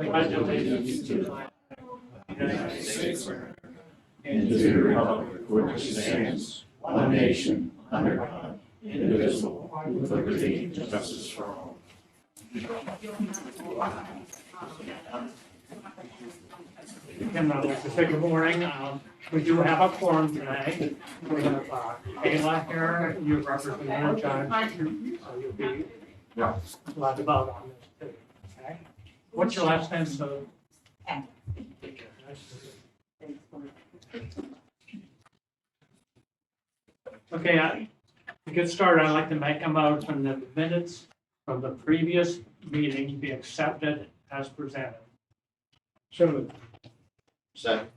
pledge allegiance to the flag of the United States of America and to the republic for which it stands, one nation, under God, indivisible, with liberty and justice for all. Again, I'd like to say good morning. We do have a quorum today. We have Ayla here, you represent the judge, so you'll be allowed to vote on this too. Okay? What's your last name, so? Okay, to get started, I'd like to make a motion that the minutes from the previous meeting be accepted as presented. So moved. Second.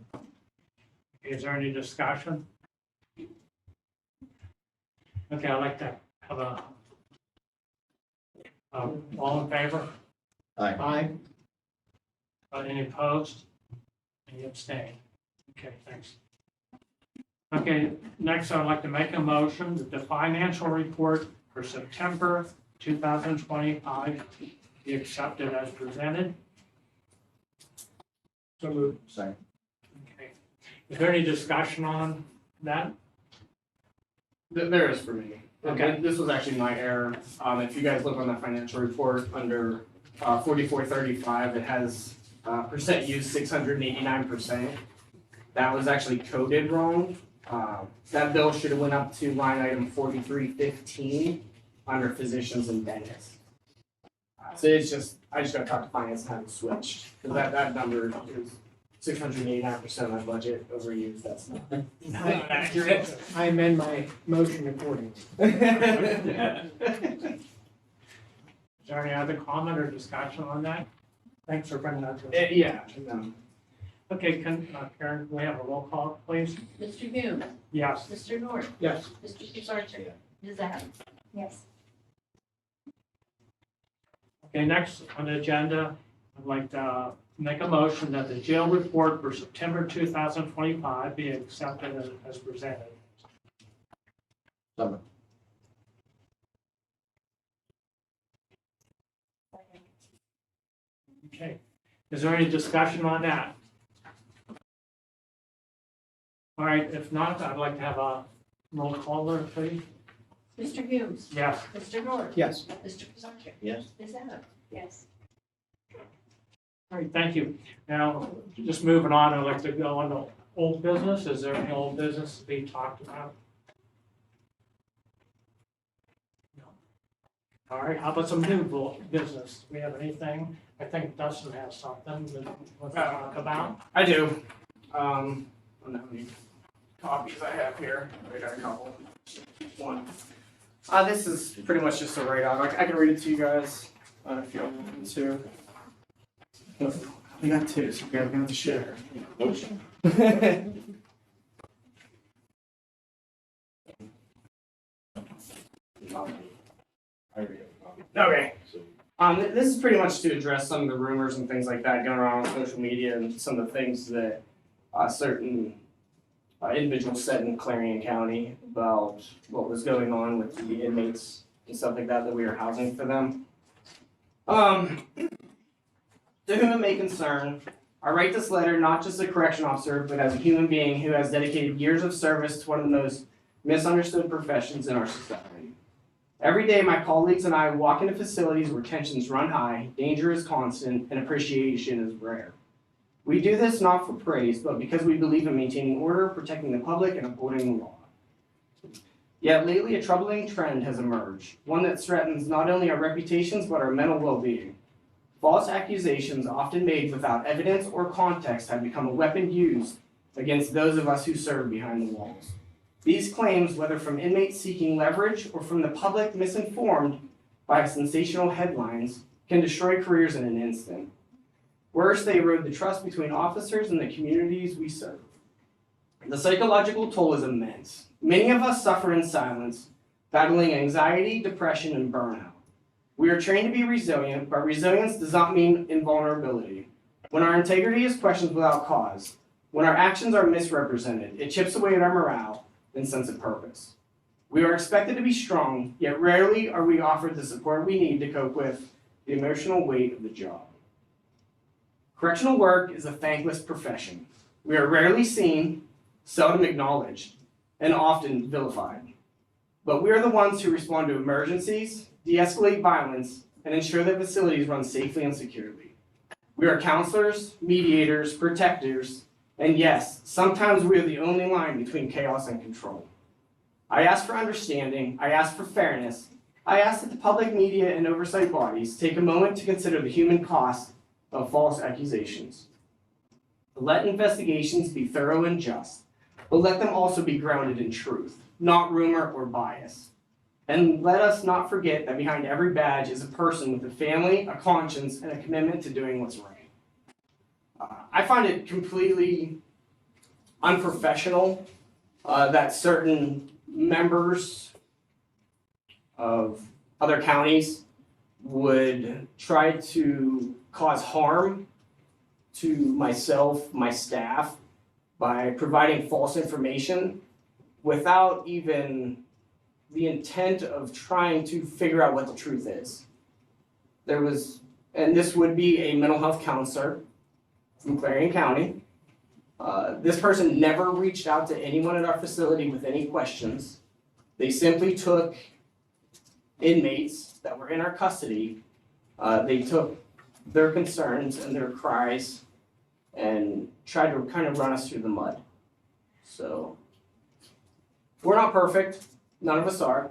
Is there any discussion? Okay, I'd like to have a, all in favor? Aye. Any opposed? Any abstain? Okay, thanks. Okay, next I'd like to make a motion that the financial report for September 2025 be accepted as presented. So moved. Second. Okay. Is there any discussion on that? There is for me. Okay. This was actually my error. If you guys look on that financial report under 4435, it has percent used 689%. That was actually coded wrong. That bill should have went up to line item 4315 under physicians and dentists. So it's just, I just gotta talk to finance and have it switched. Because that number is 689% of my budget overused. That's not accurate. I amend my motion accordingly. Is there any other comment or discussion on that? Thanks for bringing that to us. Yeah. Okay, Karen, can we have a roll call, please? Mr. Hume. Yes. Mr. North. Yes. Mr. Sargent. Ms. Adams. Yes. Okay, next on the agenda, I'd like to make a motion that the jail report for September 2025 be accepted as presented. Second. Okay, is there any discussion on that? All right, if not, I'd like to have a roll call there, please. Mr. Hume. Yes. Mr. North. Yes. Mr. Sargent. Yes. Ms. Adams. Yes. All right, thank you. Now, just moving on, I'd like to go on to old business. Is there any old business to be talked about? No. All right, how about some new business? Do we have anything? I think Dustin has something that wants to talk about. I do. I don't know how many copies I have here. I got a couple. One. This is pretty much just a write-out. I can read it to you guys if you want me to. We got two, so we're going to share. Okay. This is pretty much to address some of the rumors and things like that going around on social media and some of the things that certain individuals said in Clarion County about what was going on with the inmates and stuff like that we were housing for them. To whom it may concern, I write this letter not just as a correction officer, but as a human being who has dedicated years of service to one of the most misunderstood professions in our society. Every day, my colleagues and I walk into facilities where tensions run high, danger is constant, and appreciation is rare. We do this not for praise, but because we believe in maintaining order, protecting the public, and upholding the law. Yet lately, a troubling trend has emerged, one that threatens not only our reputations, but our mental well-being. False accusations, often made without evidence or context, have become a weapon used against those of us who serve behind the walls. These claims, whether from inmates seeking leverage or from the public misinformed by sensational headlines, can destroy careers in an instant. Worse, they erode the trust between officers and the communities we serve. The psychological toll is immense. Many of us suffer in silence, battling anxiety, depression, and burnout. We are trained to be resilient, but resilience does not mean invulnerability. When our integrity is questioned without cause, when our actions are misrepresented, it chips away at our morale and sense of purpose. We are expected to be strong, yet rarely are we offered the support we need to cope with the emotional weight of the job. Correctional work is a thankless profession. We are rarely seen, seldom acknowledged, and often vilified. But we are the ones who respond to emergencies, de-escalate violence, and ensure that facilities run safely and securely. We are counselors, mediators, protectors, and yes, sometimes we are the only line between chaos and control. I ask for understanding, I ask for fairness, I ask that the public media and oversight bodies take a moment to consider the human cost of false accusations. Let investigations be thorough and just, but let them also be grounded in truth, not rumor or bias. And let us not forget that behind every badge is a person with a family, a conscience, and a commitment to doing what's right. I find it completely unprofessional that certain members of other counties would try to cause harm to myself, my staff, by providing false information without even the intent of trying to figure out what the truth is. And this would be a mental health counselor from Clarion County. This person never reached out to anyone at our facility with any questions. They simply took inmates that were in our custody. They took their concerns and their cries and tried to kind of run us through the mud. So, we're not perfect, none of us are,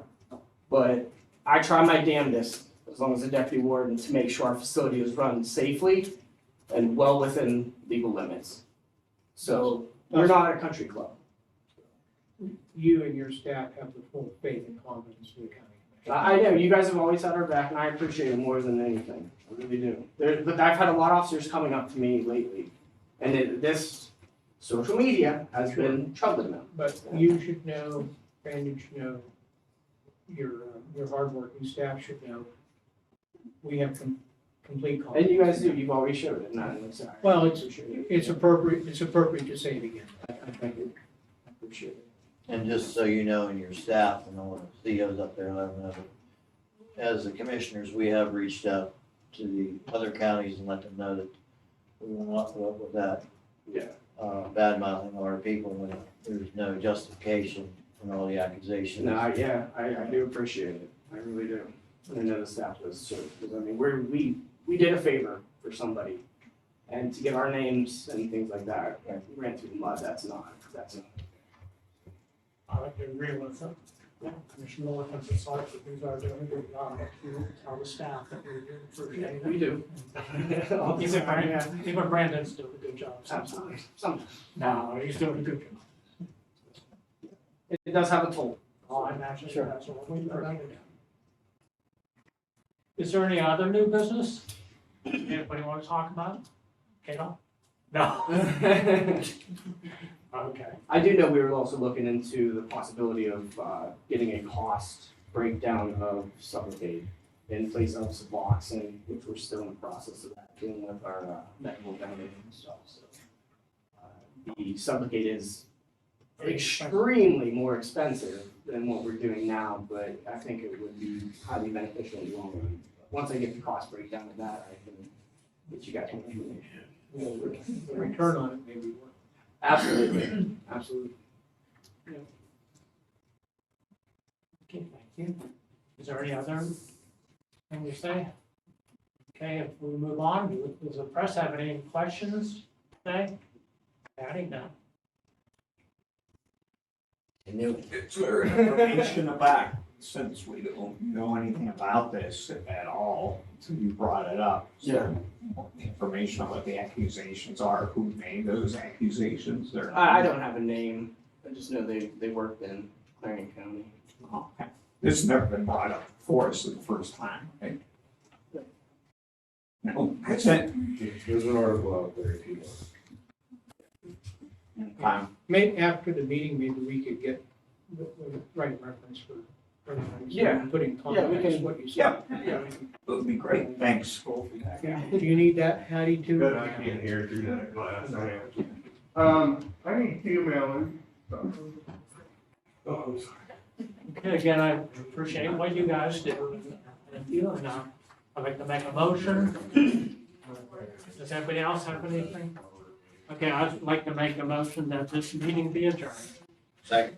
but I try my damnedest, as long as a deputy warden, to make sure our facility is run safely and well within legal limits. So, we're not a country club. You and your staff have the full faith and confidence in the county commission. I know, you guys have always had our back, and I appreciate it more than anything, I really do. But I've had a lot of officers coming up to me lately, and this social media has been troubling them. But you should know, Brandon should know, your hardworking staff should know, we have complete And confidence. you guys do, you've always showed it, and I'm sorry. Well, I appreciate it. it's appropriate to say it again. I thank you, I appreciate it. And just so you know, and your staff and all the CEOs up there, let them know, as the commissioners, we have reached out to the other counties and let them know that we will not go up with that, Yeah. bad mouthing our people when there's no justification for all the accusations. No, I do appreciate it, I really do. And I know the staff does too, because I mean, we did a favor for somebody. And to get our names and things like that, ran through the mud, that's not. I like to agree with them. Commissioner Milliken's a sorry for things are doing a good job. You tell the staff that we do appreciate We it. do. Even Brandon's doing a good job. Absolutely, sometimes. No, he's doing a good job. It does have a toll. Oh, I imagine Sure. that's what we do. Is there any other new business? Anybody want to talk about? Kato? No. Okay. I do know we were also looking into the possibility of getting a cost breakdown of Sublocade in place of Suboxone, which we're still in the process of that, dealing with our medical ventilator and stuff, so. The Sublocade is extremely more expensive than what we're doing now, but I think it would be highly beneficial in the long run. Once I get the cost breakdown of that, I can get you guys more information. The return on it may be worth. Absolutely, absolutely. Okay, thank you. Is there any other thing to say? Okay, if we move on, does the press have any questions today? Patty, no. It's very information about, since we don't know anything about this at all, so you brought it up. So, information on what the accusations are, who made those accusations, or? I don't have a name, I just know they worked in Clarion County. Okay. This has never been brought up before, this is the first time, right? No, that's it. There's an article out there if you want. Maybe after the meeting, maybe we could get the right reference for. Yeah. Putting Yeah, we context can- what you said. Yeah, it would be great, thanks. Yeah. Do you need that, Hattie, too? Good, I can't hear through that glass. I need emailing. Oh, I'm sorry. Okay, again, I appreciate what you guys do. Thank you, and I'd like to make a motion Does anybody else have anything? Okay, I'd like to make a motion that this meeting be adjourned. Second.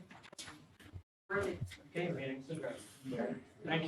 Okay, meeting's adjourned. Thank you.